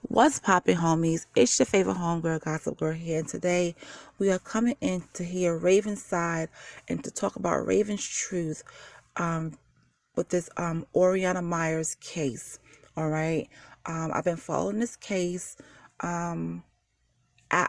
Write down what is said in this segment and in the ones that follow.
What's poppin', homies? It's your favorite homegirl, Gossip Girl here, and today we are coming in to hear Raven's side and to talk about Raven's truth um, with this Oriana Myers case. All right, I've been following this case. I'm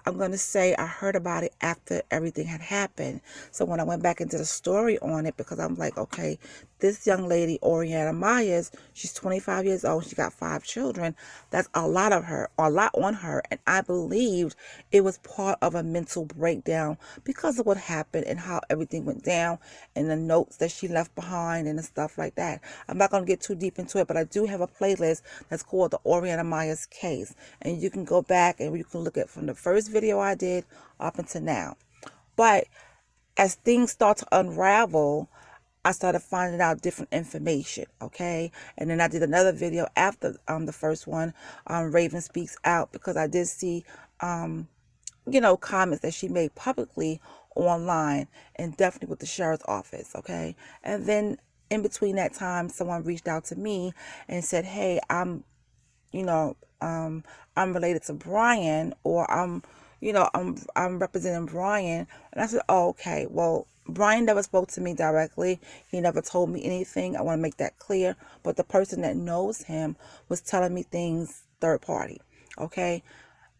going to say I heard about it after everything had happened. So when I went back into the story on it, because I'm like, okay, this young lady, Oriana Myers, she's 25 years old. She got 5 children. That's a lot of her, a lot on her. And I believed it was part of a mental breakdown because of what happened and how everything went down and the notes that she left behind and the stuff like that. I'm not going to get too deep into it, but I do have a playlist that's called the Oriana Myers case. And you can go back and you can look at from the first video I did up until now. But as things start to unravel, I started finding out different information, okay? And then I did another video after the first one, Raven Speaks Out, because I did see, comments that she made publicly online and definitely with the sheriff's office, okay? And then in between that time, someone reached out to me and said, hey, you know, I'm related to Brian, or I'm representing Brian. And I said, oh, okay, well, Brian never spoke to me directly. He never told me anything. I want to make that clear. But the person that knows him was telling me things third party. Okay.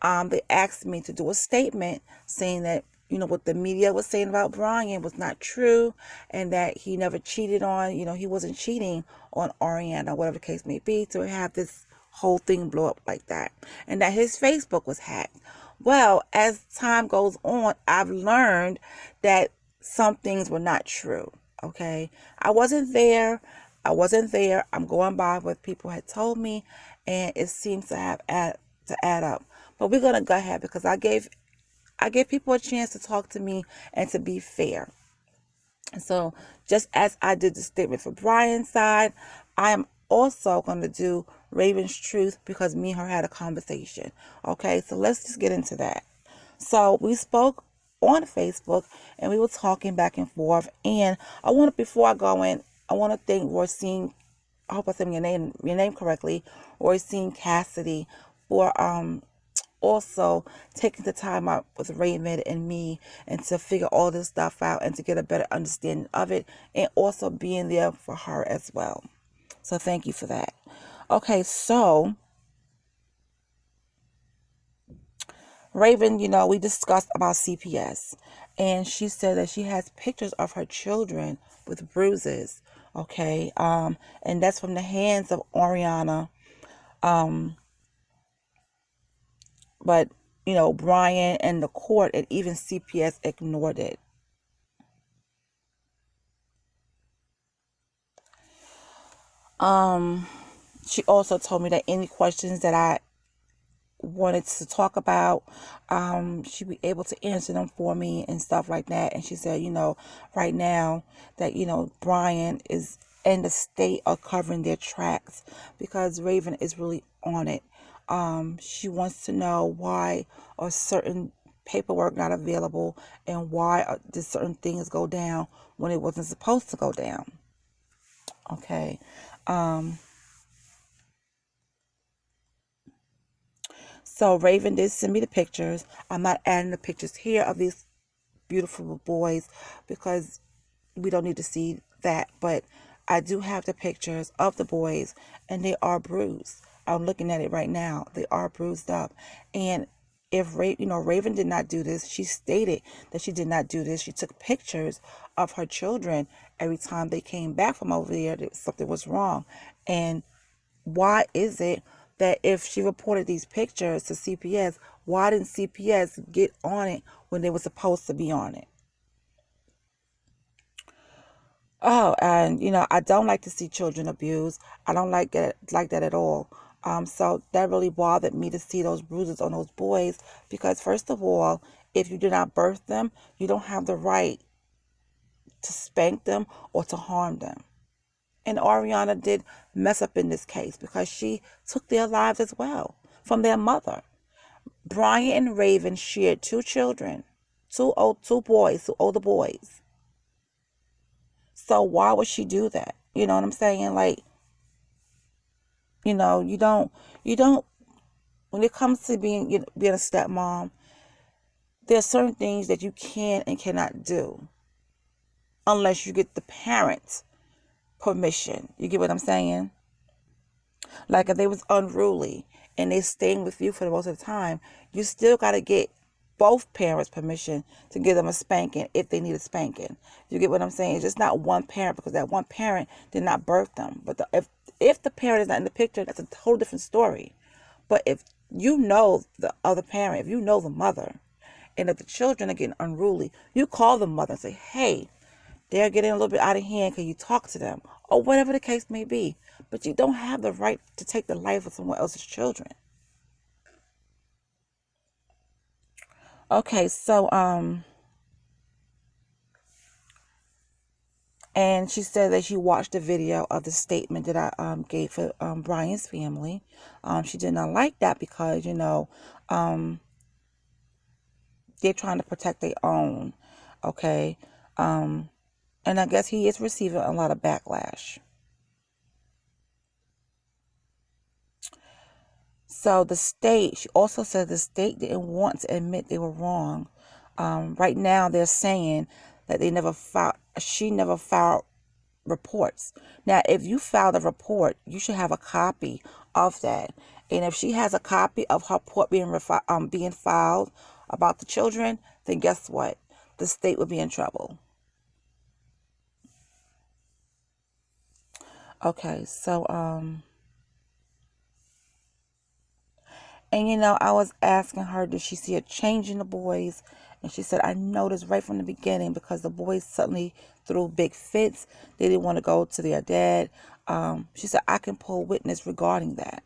They asked me to do a statement saying that, what the media was saying about Brian was not true, and that he never cheated on, he wasn't cheating on Ariana, whatever the case may be, to have this whole thing blow up like that, and that his Facebook was hacked. Well, as time goes on, I've learned that some things were not true. Okay. I wasn't there. I'm going by what people had told me, and it seems to add up. But we're gonna go ahead because I gave people a chance to talk to me and to be fair. And so just as I did the statement for Brian's side, I am also going to do Raven's truth because me and her had a conversation. Okay, so let's just get into that. So we spoke on Facebook and we were talking back and forth. And before I go in, I want to thank Roycine. I hope I said your name correctly, Roycine Cassidy, for also taking the time out with Raven and me and to figure all this stuff out and to get a better understanding of it, and also being there for her as well. So thank you for that. Okay, so Raven, we discussed about CPS, and she said that she has pictures of her children with bruises. Okay, and that's from the hands of Oriana. But Brian and the court and even CPS ignored it. She also told me that any questions that I wanted to talk about, she'd be able to answer them for me and stuff like that. And she said, right now that, Brian is in the state of covering their tracks because Raven is really on it. She wants to know why are certain paperwork not available and why did certain things go down when it wasn't supposed to go down. Okay. So Raven did send me the pictures. I'm not adding the pictures here of these beautiful boys because we don't need to see that. But I do have the pictures of the boys, and they are bruised. I'm looking at it right now. They are bruised up. And if Raven did not do this, she stated that she did not do this. She took pictures of her children every time they came back from over there. Something was wrong. And why is it that if she reported these pictures to CPS, why didn't CPS get on it when they were supposed to be on it? Oh, and I don't like to see children abused. I don't like that at all. So that really bothered me to see those bruises on those boys because first of all, if you did not birth them, you don't have the right to spank them or to harm them. And Ariana did mess up in this case because she took their lives as well from their mother. Brian and Raven shared 2 children, two older boys. So why would she do that? You know what I'm saying? Like, you don't when it comes to being a stepmom, there are certain things that you can and cannot do unless you get the parents' permission. You get what I'm saying? Like if they was unruly and they staying with you for the most of the time, you still got to get both parents' permission to give them a spanking if they need a spanking. You get what I'm saying? It's just not one parent, because that one parent did not birth them. But if the parent is not in the picture, that's a whole different story. But if you know the other parent, if you know the mother, and if the children are getting unruly, you call the mother and say, hey, they're getting a little bit out of hand. Can you talk to them? Or whatever the case may be. But you don't have the right to take the life of someone else's children. Okay, so, and she said that she watched the video of the statement that I gave for Brian's family. She did not like that because, they're trying to protect their own. Okay. And I guess he is receiving a lot of backlash. So she also said the state didn't want to admit they were wrong. Right now they're saying that she never filed reports. Now, if you filed a report, you should have a copy of that. And if she has a copy of her report being filed about the children, then guess what? The state would be in trouble. Okay, so, and I was asking her, did she see a change in the boys? And she said, I noticed right from the beginning, because the boys suddenly threw big fits. They didn't want to go to their dad. She said, I can pull witness regarding that.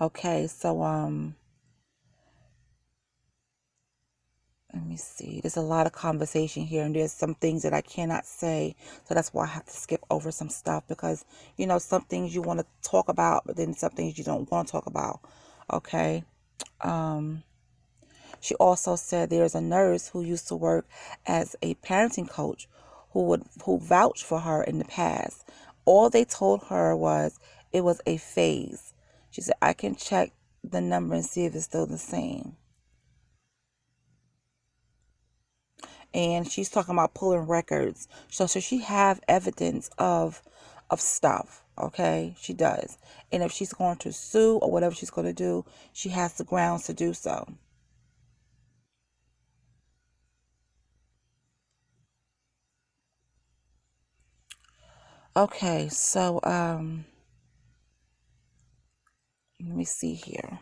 Okay, so, let me see. There's a lot of conversation here, and there's some things that I cannot say. So that's why I have to skip over some stuff, because, some things you want to talk about, but then some things you don't want to talk about. Okay. She also said there's a nurse who used to work as a parenting coach who vouched for her in the past. All they told her was it was a phase. She said, I can check the number and see if it's still the same. And she's talking about pulling records. So she have evidence of stuff. Okay, she does. And if she's going to sue or whatever she's going to do, she has the grounds to do so. Okay, so let me see here.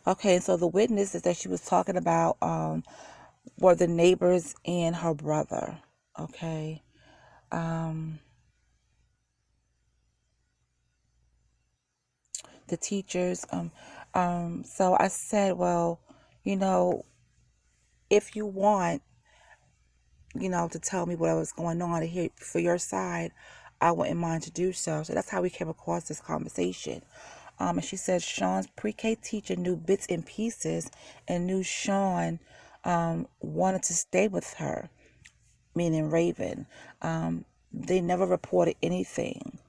Okay, so the witnesses that she was talking about were the neighbors and her brother. Okay. The teachers. So I said, well, if you want, to tell me what was going on to hear for your side, I wouldn't mind to do so. So that's how we came across this conversation. And she said Sean's pre-K teacher knew bits and pieces and knew Sean wanted to stay with her, meaning Raven. They never reported anything.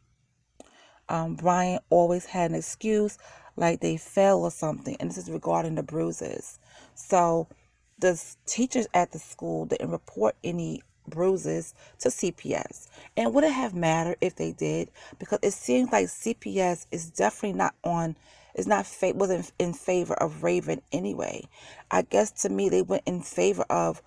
Brian always had an excuse, like they fell or something, and this is regarding the bruises. So the teachers at the school didn't report any bruises to CPS. And would it have mattered if they did? Because it seems like CPS is definitely wasn't in favor of Raven anyway. I guess to me they went in favor of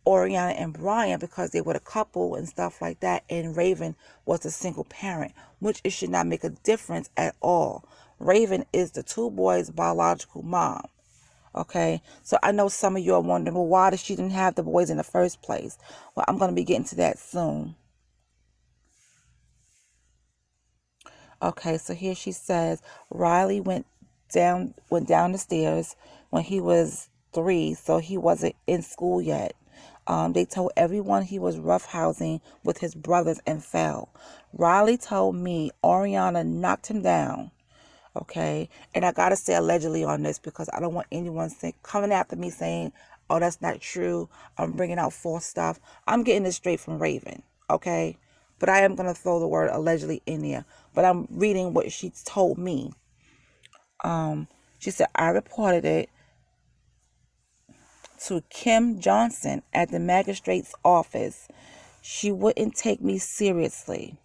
Oriana and Brian because they were a couple and stuff like that, and Raven was a single parent, which it should not make a difference at all. Raven is the two boys' biological mom. Okay, so I know some of you are wondering, well, why she didn't have the boys in the first place? Well, I'm going to be getting to that soon. Okay, so here she says Riley went down the stairs when he was 3, so he wasn't in school yet. They told everyone he was roughhousing with his brothers and fell. Riley told me Oriana knocked him down. Okay, and I gotta say allegedly on this because I don't want anyone coming after me saying, oh, that's not true, I'm bringing out false stuff. I'm getting this straight from Raven. Okay, but I am going to throw the word allegedly in there. But I'm reading what she told me. She said, I reported it to Kim Johnson at the magistrate's office. She wouldn't take me seriously.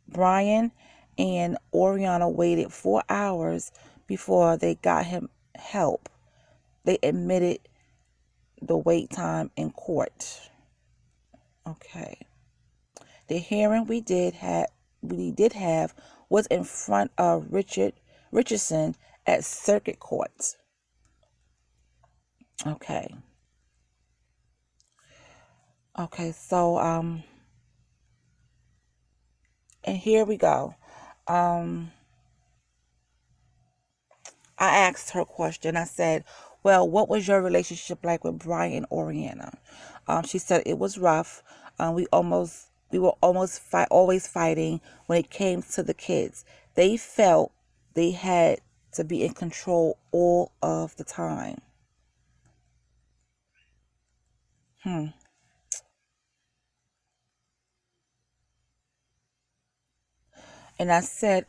Brian and Oriana waited 4 hours before they got him help. They admitted the wait time in court. Okay. The hearing we did have was in front of Richardson at Circuit Court. Okay. Okay, so and here we go. I asked her a question. I said, well, what was your relationship like with Brian and Oriana? She said it was rough. We were always fighting when it came to the kids. They felt they had to be in control all of the time. And I said,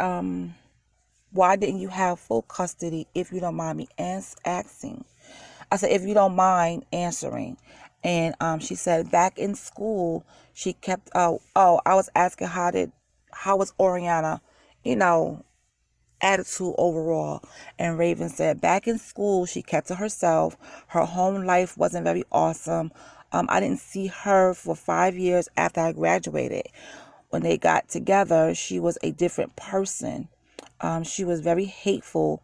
why didn't you have full custody, if you don't mind me asking? I said, if you don't mind answering. And she said, back in school, she kept, I was asking how was Oriana, attitude overall. And Raven said, back in school, she kept to herself. Her home life wasn't very awesome. I didn't see her for 5 years after I graduated. When they got together, she was a different person. She was very hateful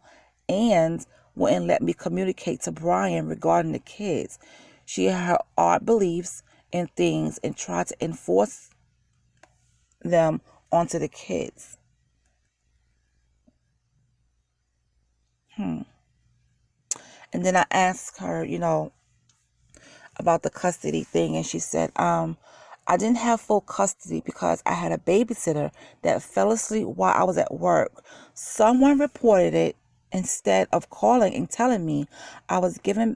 and wouldn't let me communicate to Brian regarding the kids. She had her odd beliefs and things and tried to enforce them onto the kids. And then I asked her, about the custody thing, and she said, I didn't have full custody because I had a babysitter that fell asleep while I was at work. Someone reported it. Instead of calling and telling me, I was giving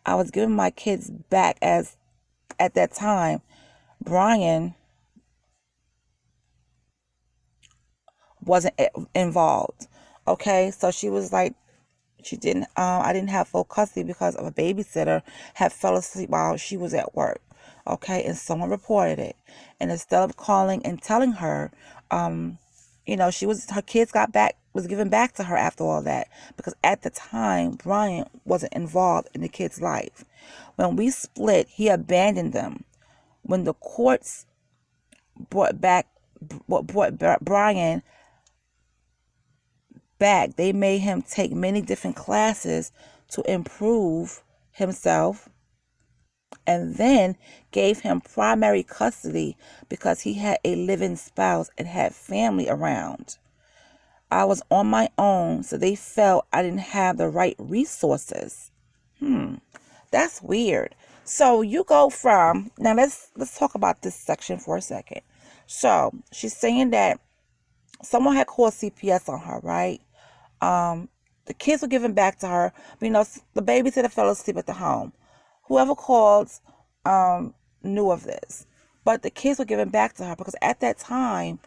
my kids back, as at that time Brian wasn't involved. Okay, so she was like, I didn't have full custody because of a babysitter had fell asleep while she was at work. Okay, and someone reported it, and instead of calling and telling her, her kids was given back to her after all that, because at the time Brian wasn't involved in the kids' life. When we split, he abandoned them. When the courts brought Brian back, they made him take many different classes to improve himself, and then gave him primary custody because he had a living spouse and had family around. I was on my own, so they felt I didn't have the right resources. That's weird. So you go from, now let's talk about this section for a second. So she's saying that someone had called CPS on her, right? The kids were given back to her. The babysitter fell asleep at the home. Whoever called knew of this. But the kids were given back to her because at that time,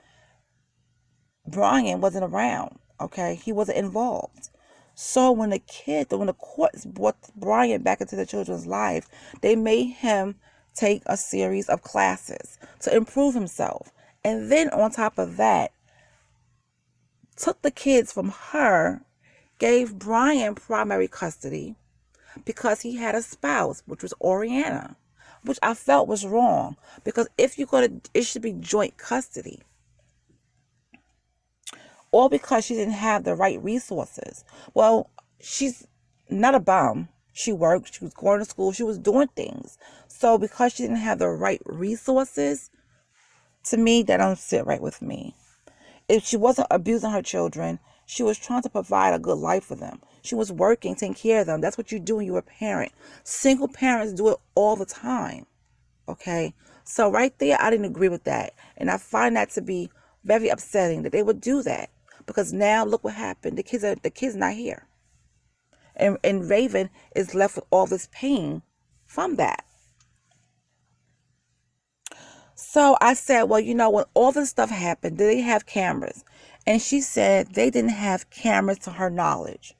Brian wasn't around. Okay? He wasn't involved. So when the courts brought Brian back into the children's life, they made him take a series of classes to improve himself. And then on top of that, took the kids from her, gave Brian primary custody because he had a spouse, which was Oriana, which I felt was wrong, because if you're it should be joint custody. All because she didn't have the right resources. Well, she's not a bum. She worked, she was going to school, she was doing things. So because she didn't have the right resources, to me, that don't sit right with me. If she wasn't abusing her children, she was trying to provide a good life for them. She was working, taking care of them. That's what you do when you're a parent. Single parents do it all the time. Okay? So right there, I didn't agree with that. And I find that to be very upsetting that they would do that. Because now look what happened. The kids not here. And Raven is left with all this pain from that. So I said, well, when all this stuff happened, did they have cameras? And she said they didn't have cameras to her knowledge.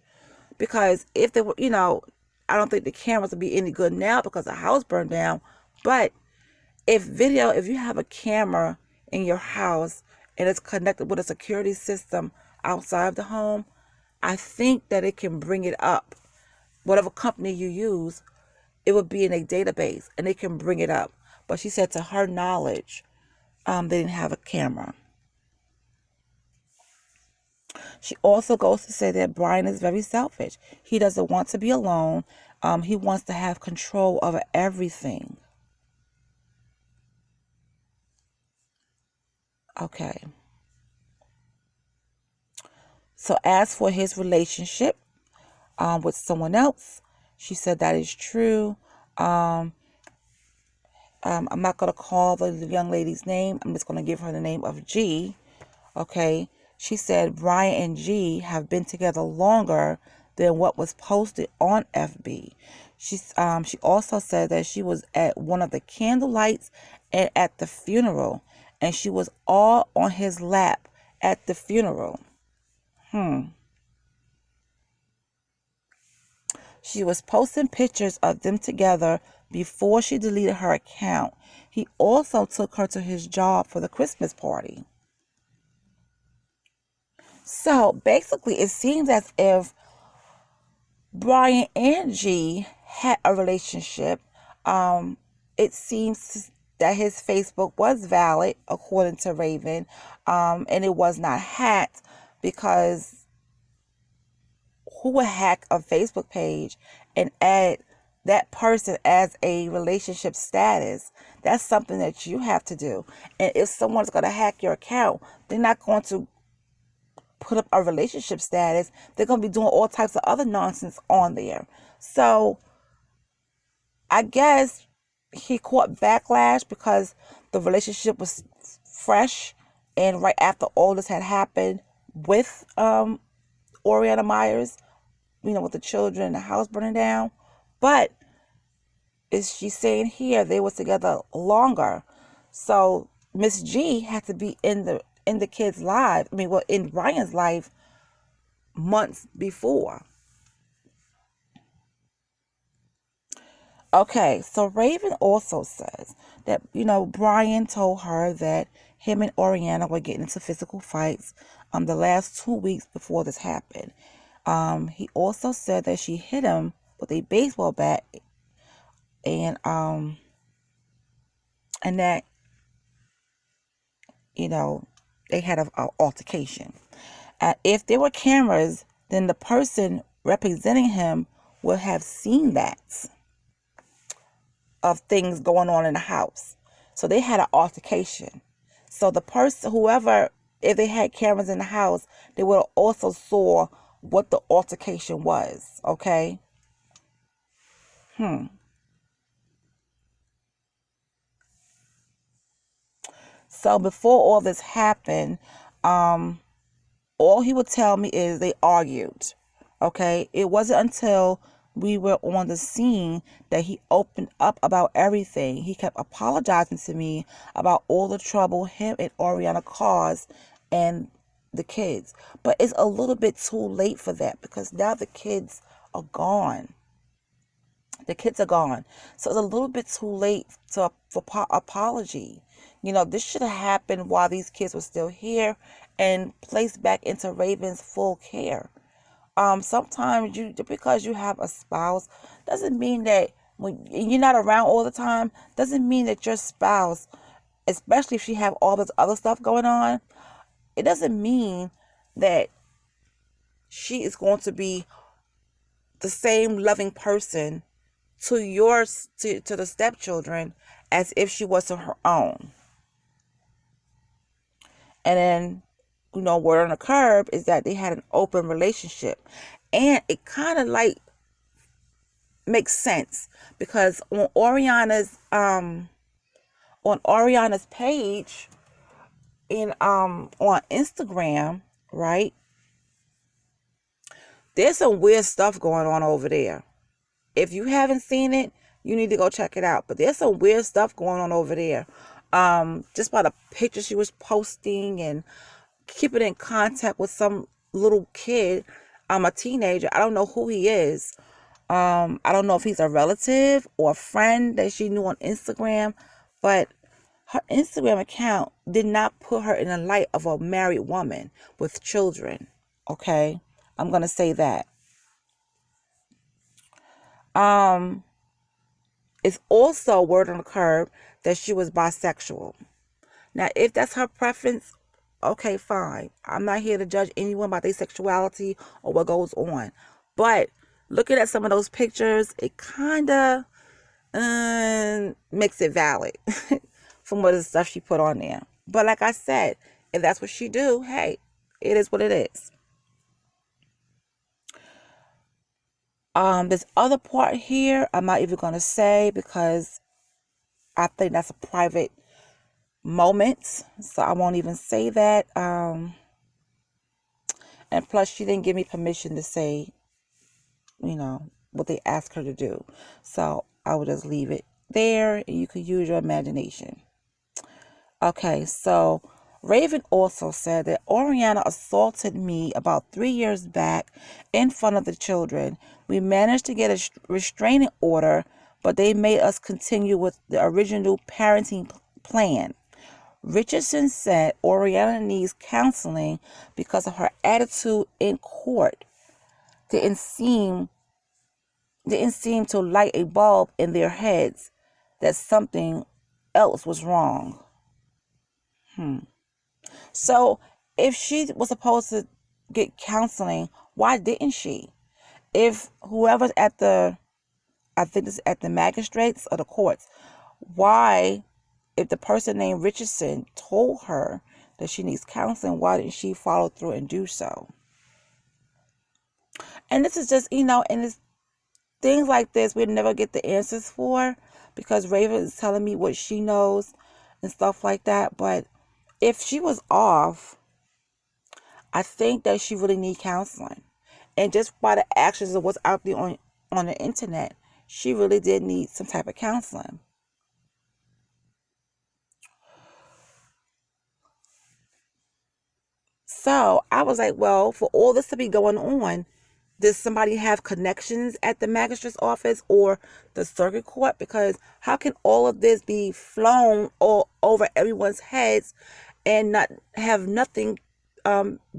Because if they were, I don't think the cameras would be any good now because the house burned down. But if you have a camera in your house and it's connected with a security system outside of the home, I think that it can bring it up. Whatever company you use, it would be in a database and they can bring it up. But she said to her knowledge, they didn't have a camera. She also goes to say that Brian is very selfish. He doesn't want to be alone. He wants to have control over everything. Okay. So as for his relationship with someone else, she said that is true. I'm not going to call the young lady's name. I'm just going to give her the name of G. Okay. She said Brian and G have been together longer than what was posted on FB. She also said that she was at one of the candlelights and at the funeral, and she was all on his lap at the funeral. She was posting pictures of them together before she deleted her account. He also took her to his job for the Christmas party. So basically, it seems as if Brian and G had a relationship. It seems that his Facebook was valid, according to Raven, and it was not hacked, because who would hack a Facebook page and add that person as a relationship status? That's something that you have to do. And if someone's going to hack your account, they're not going to put up a relationship status. They're going to be doing all types of other nonsense on there. So I guess he caught backlash because the relationship was fresh and right after all this had happened with Oriana Myers, with the children and the house burning down. But is she saying here they was together longer? So Miss G had to be in the kid's life. In Brian's life months before. Okay, so Raven also says that, Brian told her that him and Oriana were getting into physical fights the last 2 weeks before this happened. He also said that she hit him with a baseball bat and that, they had an altercation. If there were cameras, then the person representing him would have seen that of things going on in the house. So they had an altercation. So the person, whoever, if they had cameras in the house, they would have also saw what the altercation was. Okay. So before all this happened, all he would tell me is they argued. Okay. It wasn't until we were on the scene that he opened up about everything. He kept apologizing to me about all the trouble him and Oriana caused and the kids. But it's a little bit too late for that because now the kids are gone. The kids are gone. So it's a little bit too late for apology. This should have happened while these kids were still here and placed back into Raven's full care. Sometimes because you have a spouse doesn't mean that when you're not around all the time, doesn't mean that your spouse, especially if she have all this other stuff going on, it doesn't mean that she is going to be the same loving person to the stepchildren as if she was to her own. And then, word on the curb is that they had an open relationship. And it kind of makes sense because on Oriana's page on Instagram, right? There's some weird stuff going on over there. If you haven't seen it, you need to go check it out. But there's some weird stuff going on over there. just by the pictures she was posting and keeping in contact with some little kid, a teenager. I don't know who he is. I don't know if he's a relative or a friend that she knew on Instagram, but her Instagram account did not put her in the light of a married woman with children. Okay? I'm going to say that. It's also word on the curb that she was bisexual. Now, if that's her preference, okay, fine. I'm not here to judge anyone about their sexuality or what goes on. But looking at some of those pictures, it kind of makes it valid from what the stuff she put on there. But like I said, if that's what she do, hey, it is what it is. This other part here, I'm not even going to say because I think that's a private moment. So I won't even say that. And plus, she didn't give me permission to say, what they asked her to do. So I will just leave it there and you can use your imagination. Okay, so Raven also said that Oriana assaulted me about 3 years back in front of the children. We managed to get a restraining order, but they made us continue with the original parenting plan. Richardson said Oriana needs counseling because of her attitude in court. Didn't seem to light a bulb in their heads that something else was wrong. So if she was supposed to get counseling, why didn't she? If whoever's at the, I think it's at the magistrates or the courts, why, if the person named Richardson told her that she needs counseling, why didn't she follow through and do so? And this is just, and it's things like this we'd never get the answers for because Raven is telling me what she knows and stuff like that. But if she was off, I think that she really needs counseling. And just by the actions of what's out there on the internet, she really did need some type of counseling. So I was like, well, for all this to be going on, does somebody have connections at the magistrate's office or the circuit court? Because how can all of this be flown all over everyone's heads and not have nothing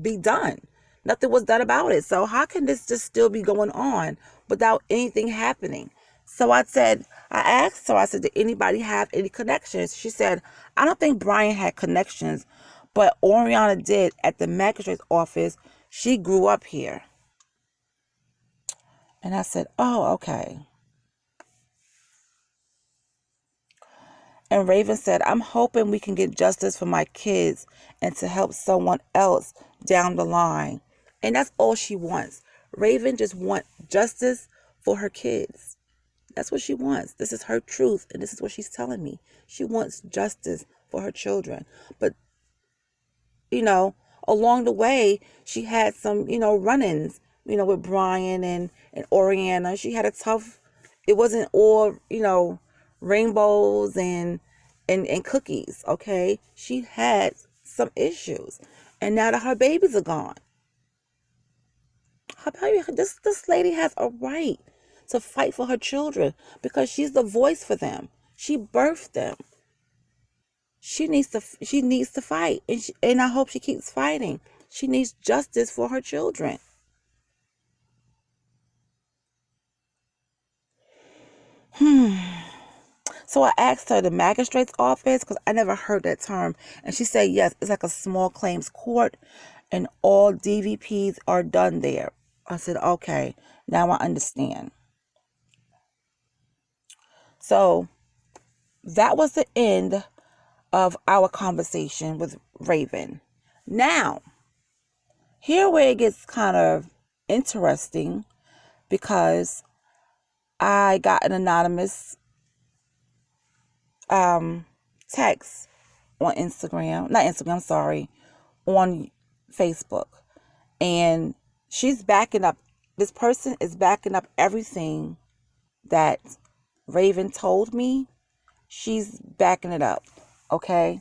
be done? Nothing was done about it. So how can this just still be going on without anything happening? So I asked her, I said, did anybody have any connections? She said, I don't think Brian had connections, but Oriana did at the magistrate's office. She grew up here. And I said, oh, okay. And Raven said, I'm hoping we can get justice for my kids and to help someone else down the line. And that's all she wants. Raven just wants justice for her kids. That's what she wants. This is her truth. And this is what she's telling me. She wants justice for her children. But, along the way, she had some, run-ins, with Brian and Oriana. She had it wasn't all, rainbows and cookies, okay? She had some issues. And now that her babies are gone, this lady has a right to fight for her children because she's the voice for them. She birthed them. She needs to fight, and I hope she keeps fighting. She needs justice for her children. So I asked her the magistrate's office because I never heard that term, and she said yes, it's like a small claims court, and all DVPs are done there. I said okay, now I understand. So that was the end of our conversation with Raven. Now, here where it gets kind of interesting because I got an anonymous text on on Facebook. And this person is backing up everything that Raven told me. She's backing it up. Okay?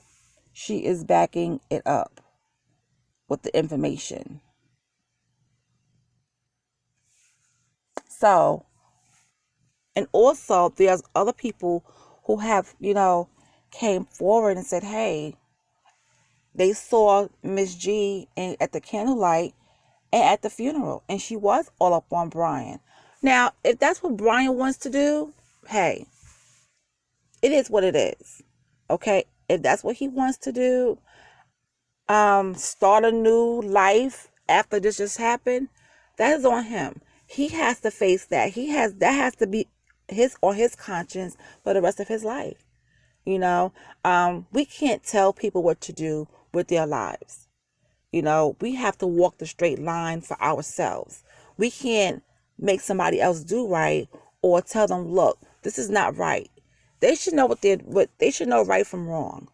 She is backing it up with the information. So, and also there's other people who have, came forward and said, hey, they saw Miss G at the candlelight and at the funeral, and she was all up on Brian. Now, if that's what Brian wants to do, hey, it is what it is. Okay? If that's what he wants to do, start a new life after this just happened, that is on him. He has to face that. That has to be on his conscience for the rest of his life. We can't tell people what to do with their lives. We have to walk the straight line for ourselves. We can't make somebody else do right or tell them, look, this is not right. They should know what they should know right from wrong.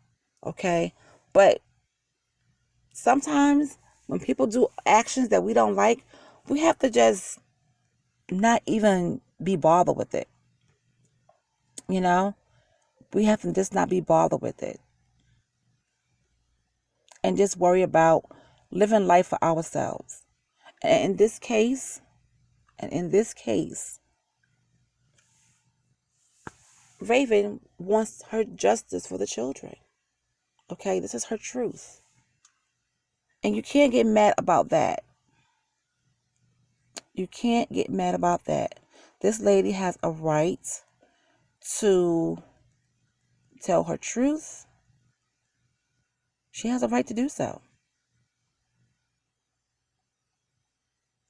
Okay? But sometimes when people do actions that we don't like, we have to just not even be bothered with it. We have to just not be bothered with it. And just worry about living life for ourselves. And in this case, Raven wants her justice for the children. Okay, this is her truth. And you can't get mad about that. You can't get mad about that. This lady has a right to tell her truth. She has a right to do so.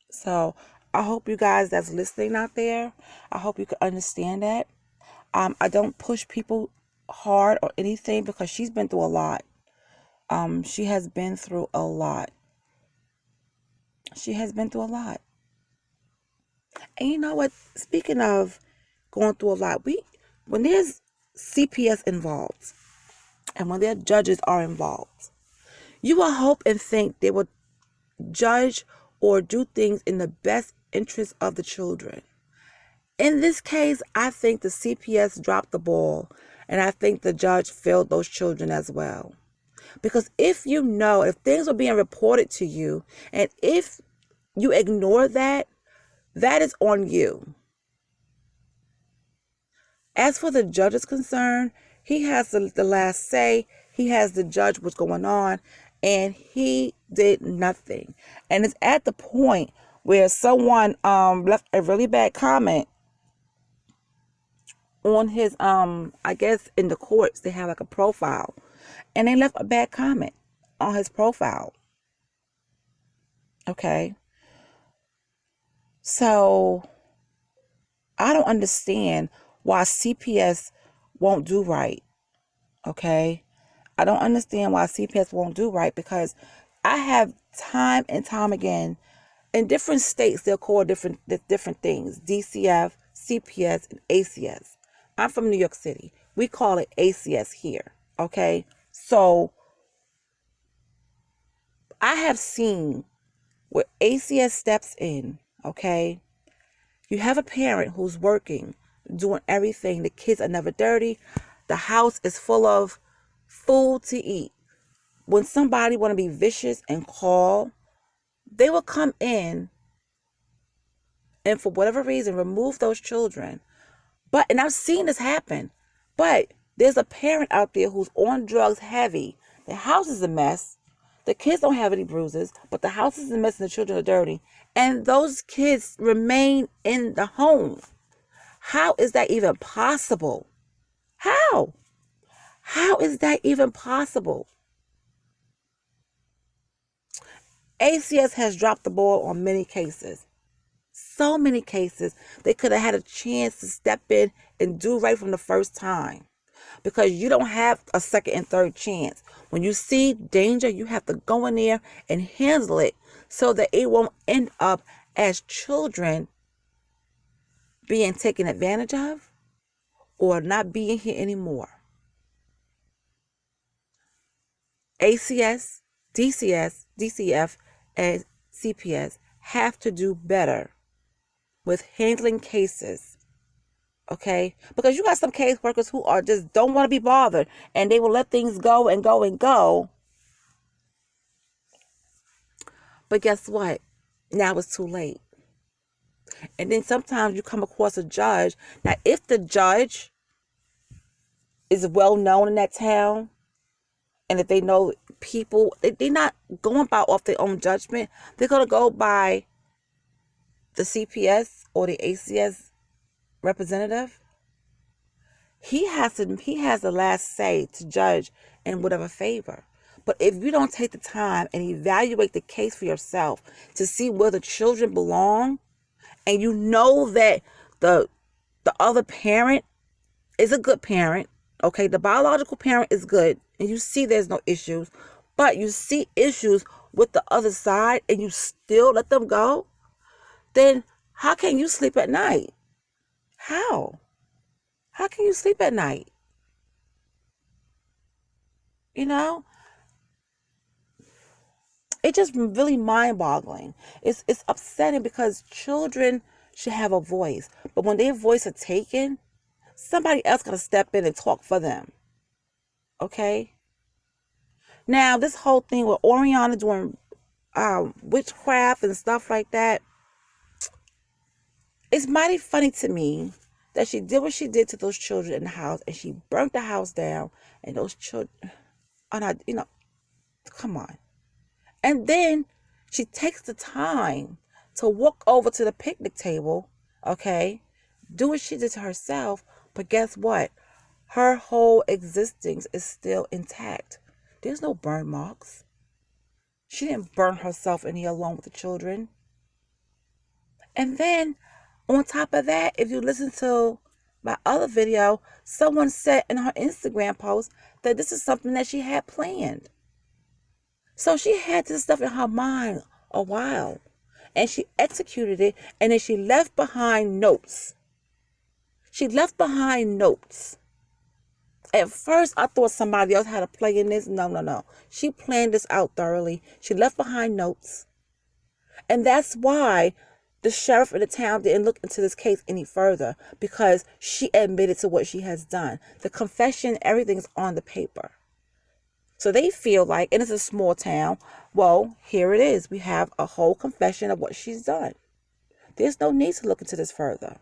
So I hope you guys that's listening out there, I hope you can understand that. I don't push people hard or anything because she's been through a lot. She has been through a lot. She has been through a lot. And you know what? Speaking of going through a lot, when there's CPS involved and when their judges are involved, you will hope and think they will judge or do things in the best interest of the children. In this case, I think the CPS dropped the ball, and I think the judge failed those children as well. Because if things are being reported to you, and if you ignore that, that is on you. As for the judge is concerned, he has the last say. He has to judge what's going on, and he did nothing. And it's at the point where someone left a really bad comment on his I guess in the courts they have like a profile, and they left a bad comment on his profile. Okay, so I don't understand why CPS won't do right. Okay, I don't understand why CPS won't do right, because I have time and time again in different states they'll call different things: DCF, CPS, and ACS. I'm from New York City. We call it ACS here. Okay, so I have seen where ACS steps in. Okay, you have a parent who's working, doing everything. The kids are never dirty. The house is full of food to eat. When somebody want to be vicious and call, they will come in and for whatever reason remove those children. And I've seen this happen. But there's a parent out there who's on drugs heavy. The house is a mess. The kids don't have any bruises, but the house is a mess and the children are dirty. And those kids remain in the home. How is that even possible? How? How is that even possible? ACS has dropped the ball on many cases. So many cases. They could have had a chance to step in and do right from the first time. Because you don't have a second and third chance. When you see danger, you have to go in there and handle it so that it won't end up as children being taken advantage of or not being here anymore. ACS, DCS, DCF, and CPS have to do better with handling cases Okay? Because you got some caseworkers who are just don't want to be bothered, and they will let things go and go and go. But guess what? Now it's too late. And then sometimes you come across a judge. Now, if the judge is well known in that town, and if they know people, they're not going by off their own judgment. They're going to go by the CPS or the ACS representative. He has the last say to judge in whatever favor. But if you don't take the time and evaluate the case for yourself to see where the children belong, and you know that the other parent is a good parent, okay, the biological parent is good, and you see there's no issues, but you see issues with the other side and you still let them go, then how can you sleep at night? How can you sleep at night? You know, it's just really mind-boggling. It's upsetting because children should have a voice, but when their voice is taken, somebody else got to step in and talk for them. Okay? Now, this whole thing with Oriana doing witchcraft and stuff like that, it's mighty funny to me that she did what she did to those children in the house, and she burnt the house down, and those children are not, come on. And then she takes the time to walk over to the picnic table, okay, do what she did to herself, but guess what? Her whole existence is still intact. There's no burn marks. She didn't burn herself in here along with the children. And then, on top of that, if you listen to my other video, someone said in her Instagram post that this is something that she had planned. So she had this stuff in her mind a while, and she executed it, and then she left behind notes. She left behind notes. At first, I thought somebody else had a play in this. No. She planned this out thoroughly. She left behind notes. And that's why the sheriff in the town didn't look into this case any further, because she admitted to what she has done. The confession, everything's on the paper. So they feel like, and it's a small town, well, here it is. We have a whole confession of what she's done. There's no need to look into this further.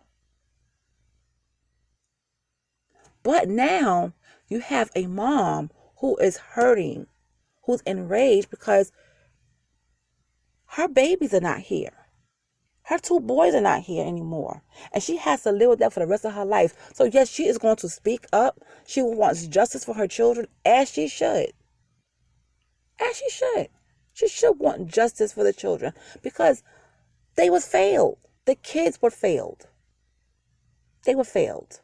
But now you have a mom who is hurting, who's enraged because her babies are not here. Her 2 boys are not here anymore. And she has to live with that for the rest of her life. So yes, she is going to speak up. She wants justice for her children, as she should. As she should. She should want justice for the children, because they was failed. The kids were failed. They were failed.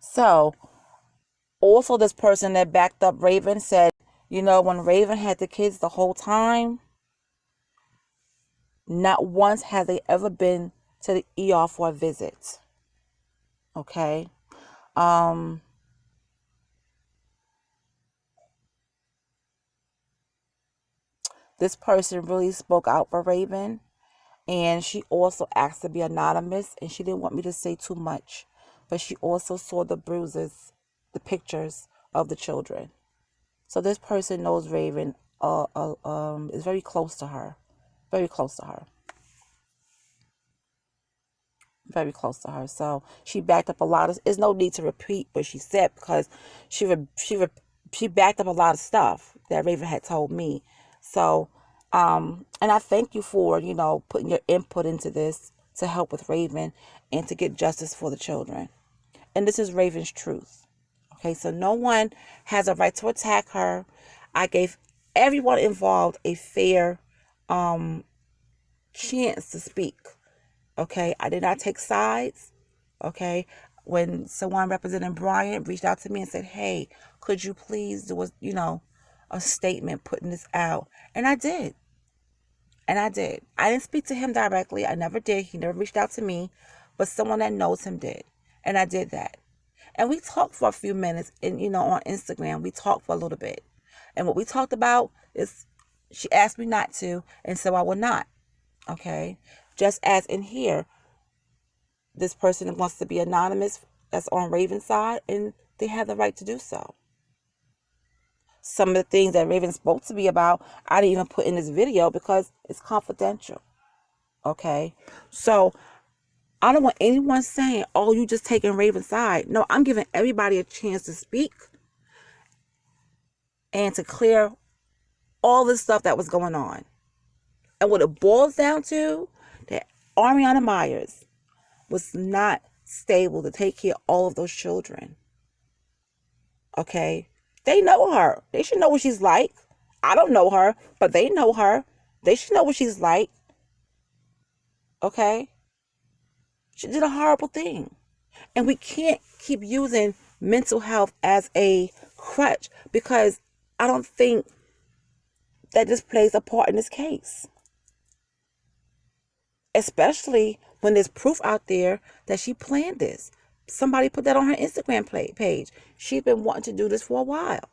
So also this person that backed up Raven said, when Raven had the kids the whole time, not once has they ever been to the ER for a visit. Okay. This person really spoke out for Raven, and she also asked to be anonymous, and she didn't want me to say too much, but she also saw the bruises, the pictures of the children. So this person knows Raven is very close to her. Very close to her. Very close to her. So she backed up a lot of, there's no need to repeat what she said, because she backed up a lot of stuff that Raven had told me. So, and I thank you for, putting your input into this to help with Raven and to get justice for the children. And this is Raven's truth. Okay, so no one has a right to attack her. I gave everyone involved a fair chance to speak. Okay, I did not take sides. Okay, when someone representing Brian reached out to me and said, "Hey, could you please do a statement putting this out?" And I did. I didn't speak to him directly. I never did. He never reached out to me, but someone that knows him did, and I did that. And we talked for a few minutes, and on Instagram we talked for a little bit. And what we talked about is she asked me not to, and so I will not. Okay? Just as in here, this person wants to be anonymous that's on Raven's side, and they have the right to do so. Some of the things that Raven spoke to me about, I didn't even put in this video because it's confidential. Okay? So I don't want anyone saying, oh, you just taking Raven's side. No, I'm giving everybody a chance to speak and to clear all this stuff that was going on. And what it boils down to, that Ariana Myers was not stable to take care of all of those children. Okay? They know her. They should know what she's like. I don't know her, but they know her. They should know what she's like. Okay? She did a horrible thing. And we can't keep using mental health as a crutch, because I don't think that this plays a part in this case. Especially when there's proof out there that she planned this. Somebody put that on her Instagram page. She's been wanting to do this for a while.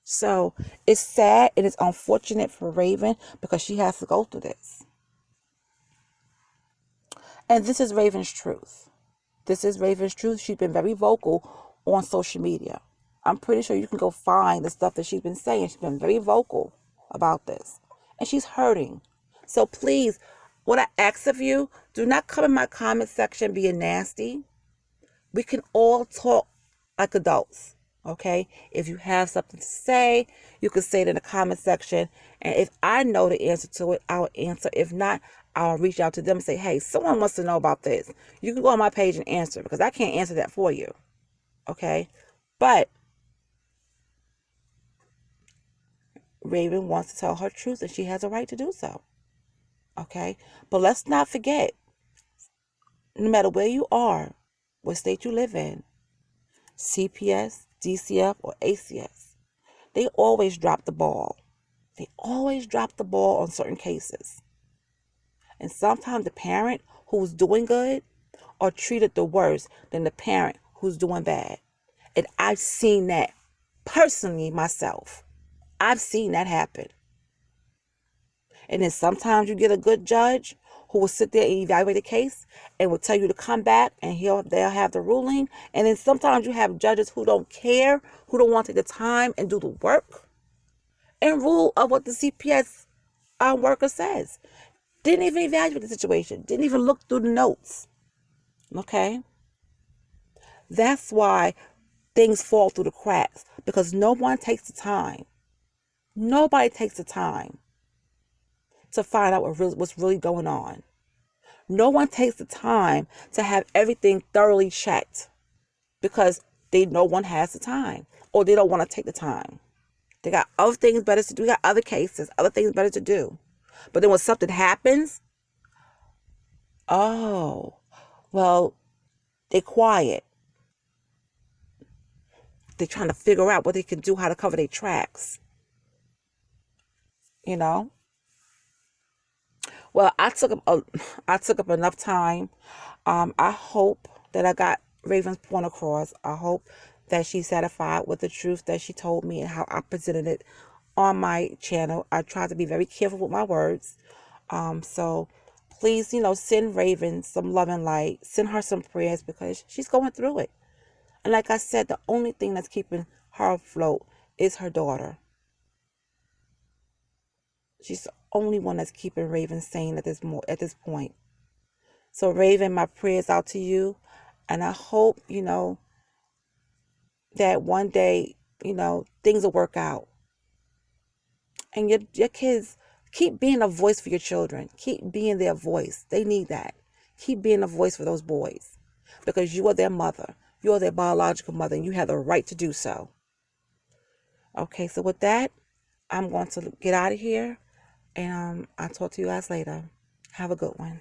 So it's sad and it's unfortunate for Raven because she has to go through this. And this is Raven's truth. This is Raven's truth. She's been very vocal on social media. I'm pretty sure you can go find the stuff that she's been saying. She's been very vocal about this. And she's hurting. So please, what I ask of you, do not come in my comment section being nasty. We can all talk like adults, okay? If you have something to say, you can say it in the comment section. And if I know the answer to it, I'll answer. If not, I'll reach out to them and say, hey, someone wants to know about this. You can go on my page and answer, because I can't answer that for you, okay? But Raven wants to tell her truth, and she has a right to do so. Okay? But let's not forget, no matter where you are, what state you live in, CPS, DCF, or ACS, they always drop the ball. They always drop the ball on certain cases. And sometimes the parent who's doing good are treated the worse than the parent who's doing bad. And I've seen that personally myself. I've seen that happen. And then sometimes you get a good judge who will sit there and evaluate the case and will tell you to come back, and they'll have the ruling. And then sometimes you have judges who don't care, who don't want to take the time and do the work and rule of what the CPS worker says. Didn't even evaluate the situation. Didn't even look through the notes. Okay? That's why things fall through the cracks, because no one takes the time. Nobody takes the time to find out what's really going on. No one takes the time to have everything thoroughly checked, because no one has the time, or they don't want to take the time. They got other things better to do. We got other cases, other things better to do. But then when something happens, oh, well, they're quiet. They're trying to figure out what they can do, how to cover their tracks. You know? Well, I took up enough time. I hope that I got Raven's point across. I hope that she's satisfied with the truth that she told me and how I presented it on my channel. I try to be very careful with my words. So please, send Raven some love and light. Send her some prayers, because she's going through it. And like I said, the only thing that's keeping her afloat is her daughter. She's the only one that's keeping Raven sane at this point. So Raven, my prayers out to you. And I hope, that one day, things will work out. And your kids, keep being a voice for your children. Keep being their voice. They need that. Keep being a voice for those boys, because you are their mother. You are their biological mother, and you have the right to do so. Okay, so with that, I'm going to get out of here, and I'll talk to you guys later. Have a good one.